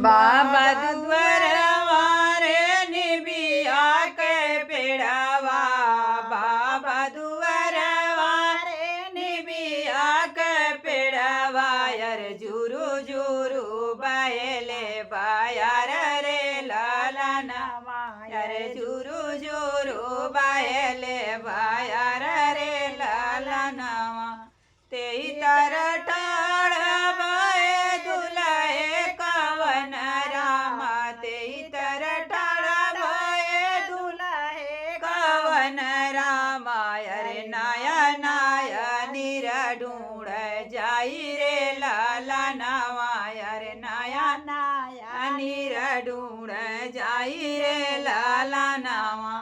बाबा दुआर वारे निबिया के पेड़वा बाबा दुआर वारे निबिया के पेड़वा यार जुरू जुरू बायले बायार रे लाला नामा यार जुरू जुरू बायले बायार रे लाला नामा ते तर टाळ बाय दुलाए कवन रामा ते तर टाळ बाय दुलाए कवन रामा अरे नाया नाया निरडूळ जाई रे लाला नावा अरे नाया नाया निरडूळ जाई रे लाला नावा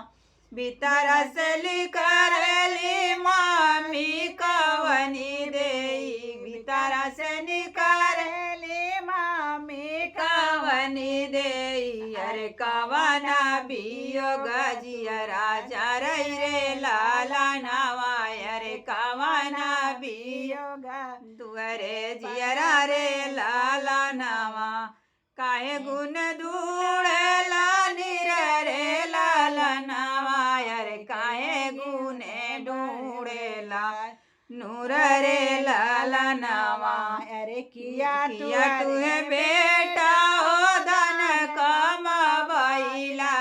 बितारसली करली मामी कवनी देई बितारसनी करली मामी कवनी देई अरे कवना बियो गजिया राजा रई रे लाला नावा अरे कवना बियो दुअरे जियरा रे लाला नावा काहे गुण धूळला निर रे लाला नावा अरे काहे गुणे ढूंढेला नूर रे लाला नावा अरे किया तुहे बेटा हो धन कमाइला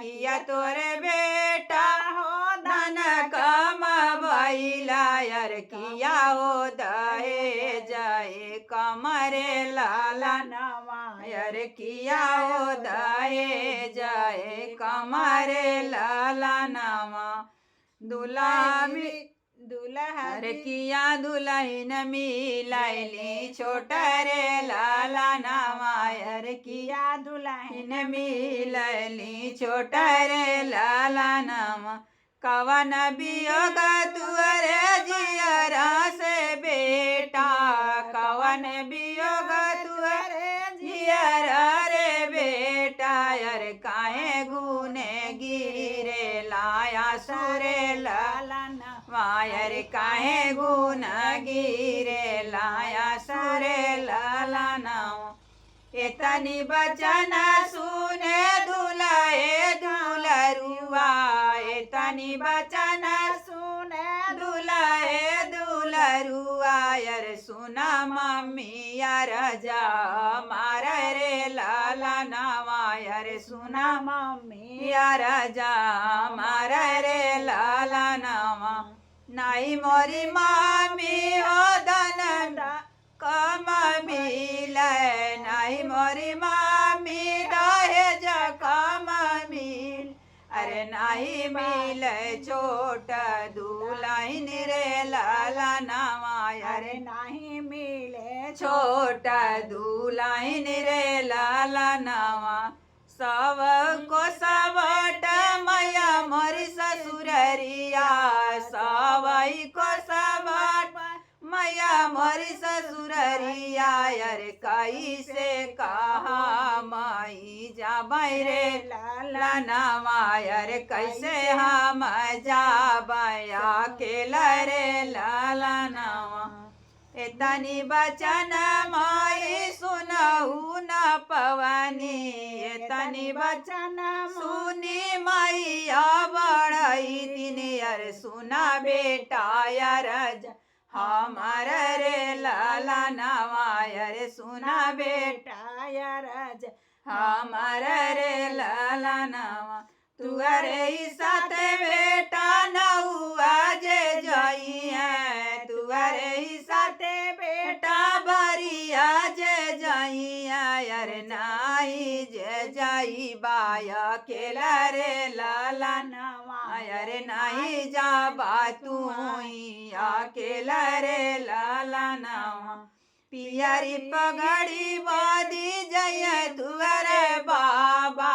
किया तोरे बेटा हो धन कमाइला यार किया हो दहे जाए कमरे लाला नावा यार किया हो दहे जाए कमरे लाला नावा दुलामी दुल्हा अरे किया दुल्हन मिलाइली छोटा रे लाला नावा अरे किया किया दुल्हन इन मिलली छोटा रे लाला नामा कवन बियोग तुअरे जियरा से बेटा कवन बियोग तुअरे जियरा रे बेटा अरे काहे गुने गिरे लाया सुरे लाला ना वायर काहे गुण गिरे लाया सुरे लाला नाव एतनी बचन सुने दुलाए दुलरुआ एतनी बचन सुने दुलाए दुलरुआ यार सुना मम्मी यार जा मार रे लाला नावा यार सुना मम्मी यार जा मार रे लाला नावा नाही मोरी मामी हो धन कमामिल नाही मोरी मामी दहेज कमामिल अरे नाही मिल छोट दुलाइन रे लाला नावा अरे अरे नहीं मिले छोट दुलाइन रे लाला नावा सब को सबट मैया मोरी ससुररिया सवाई को सबट मैया मोरी ससुररिया अरे कई से कहा माई जाबाई रे लाला नावा अरे कैसे हम जाबाया केला रे लाला नावा एतनी बचन माई सुनहु न पवनी एतनी बचन सुनी मैया बड़ई तिनी अर सुना बेटा यार हमार रे लाला नवा अरे सुना बेटा टाया राज हमार रे लाला नवा तू अरे साथ बेटा नहुआ जे जाई है तू अरे साथ बेटा बरिया जे जाई यार नाई जे जाई बाया केला रे लाला नवा अरे नाही जाबा तू केला रे लाला नावा पियारी पगड़ी बादी जय तुअरे बाबा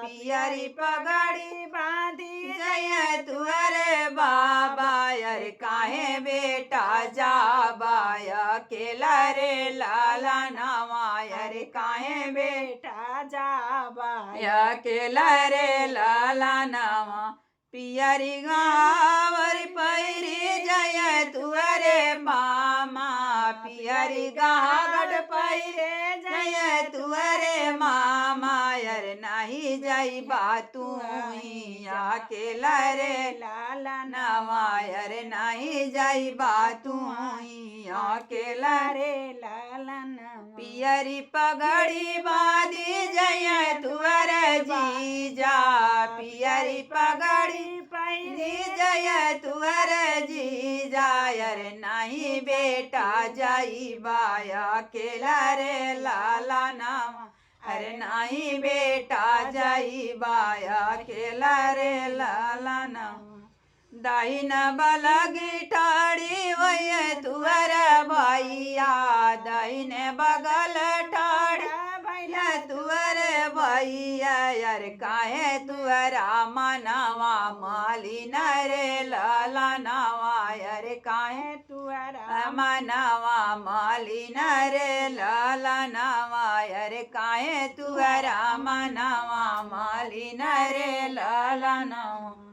पियारी पगड़ी बांधी जय तुअरे बाबा यार काहे बेटा जाबाया केला रे लाला नावा यार काहे बेटा बेटा जाबा या केला रे लाला नावा पियरी गावरी पैरी जय तुअरे मामा पियरी गागड़ पैरे जय तुअरे नाही जाई बातू अकेला रे लाला नवायर नहीं जाई बातू अकेला रे लाला पियरी पगड़ी बादी जय तुअर जीजा पियरी पगड़ी पैरी जय तुअर जीजा अरे नहीं बेटा जाई बाया अकेला रे लाला नाम अरे नहीं बेटा जाई बाया अकेला रे लाला नाम दाहिन बलगी ठाड़ी वही तुअर भैया दाहिन बगल ठाड़ी भैया तुअर भैया यार काहे तुअरा मनवा मालिन रे लाला नवा यार काहे तुअरा मनवा मालिन रे लाला नवा यार काहे तुअरा मनवा मालिन रे लाला नवा